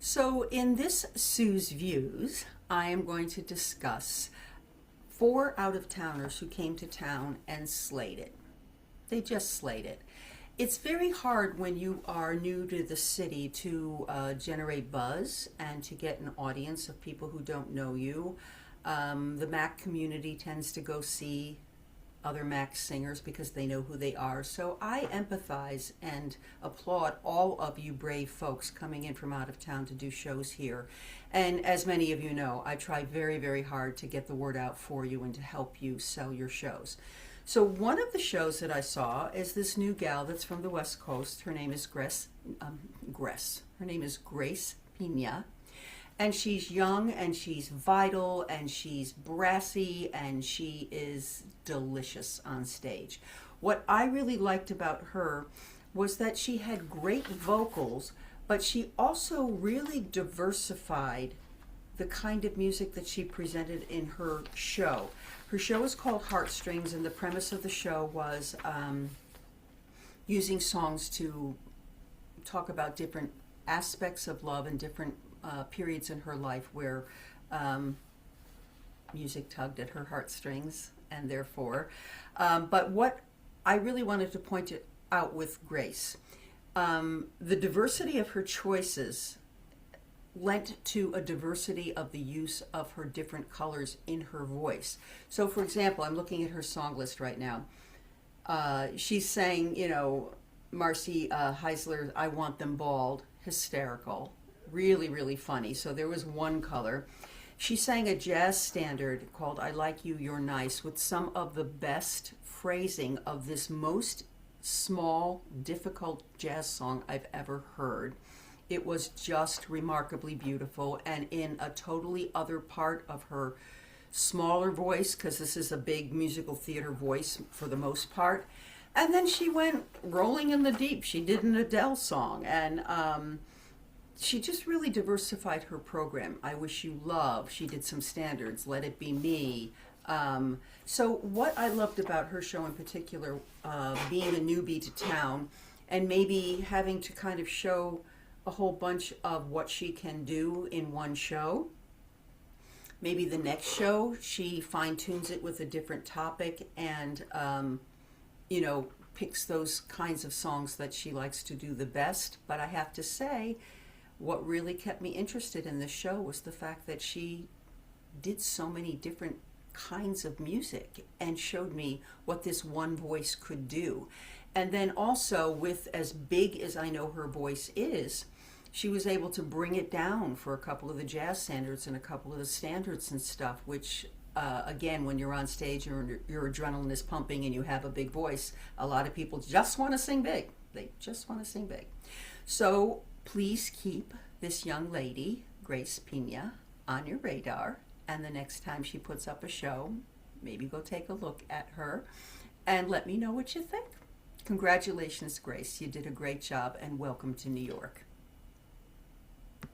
So in this Sue's Views, I am going to discuss 4 out-of-towners who came to town and slayed it. They just slayed it. It's very hard when you are new to the city to generate buzz and to get an audience of people who don't know you. The Mac community tends to go see other Mac singers because they know who they are. So I empathize and applaud all of you brave folks coming in from out of town to do shows here. And as many of you know, I try very, very hard to get the word out for you and to help you sell your shows. So one of the shows that I saw is this new gal that's from the West Coast. Her name is Grace. Her name is Grace Pena. And she's young and she's vital and she's brassy and she is delicious on stage. What I really liked about her was that she had great vocals, but she also really diversified the kind of music that she presented in her show. Her show is called Heartstrings, and the premise of the show was using songs to talk about different aspects of love and different periods in her life where music tugged at her heartstrings, and therefore. But what I really wanted to point it out with Grace, the diversity of her choices lent to a diversity of the use of her different colors in her voice. So, for example, I'm looking at her song list right now. She's saying, Marcy Heisler's I Want Them Bald, hysterical. Really, really funny. So there was one color. She sang a jazz standard called I Like You, You're Nice with some of the best phrasing of this most small, difficult jazz song I've ever heard. It was just remarkably beautiful, and in a totally other part of her smaller voice, because this is a big musical theater voice for the most part. And then she went rolling in the deep. She did an Adele song, and she just really diversified her program. I Wish You Love. She did some standards. Let It Be Me. So what I loved about her show in particular, being a newbie to town and maybe having to kind of show a whole bunch of what she can do in one show. Maybe the next show she fine-tunes it with a different topic and, picks those kinds of songs that she likes to do the best. But I have to say, what really kept me interested in this show was the fact that she did so many different kinds of music and showed me what this one voice could do. And then also, with as big as I know her voice is, she was able to bring it down for a couple of the jazz standards and a couple of the standards and stuff, which again, when you're on stage and your adrenaline is pumping and you have a big voice, a lot of people just want to sing big. They just want to sing big. So please keep this young lady, Grace Pena, on your radar, and the next time she puts up a show, maybe go take a look at her and let me know what you think. Congratulations, Grace. You did a great job, and welcome to New York.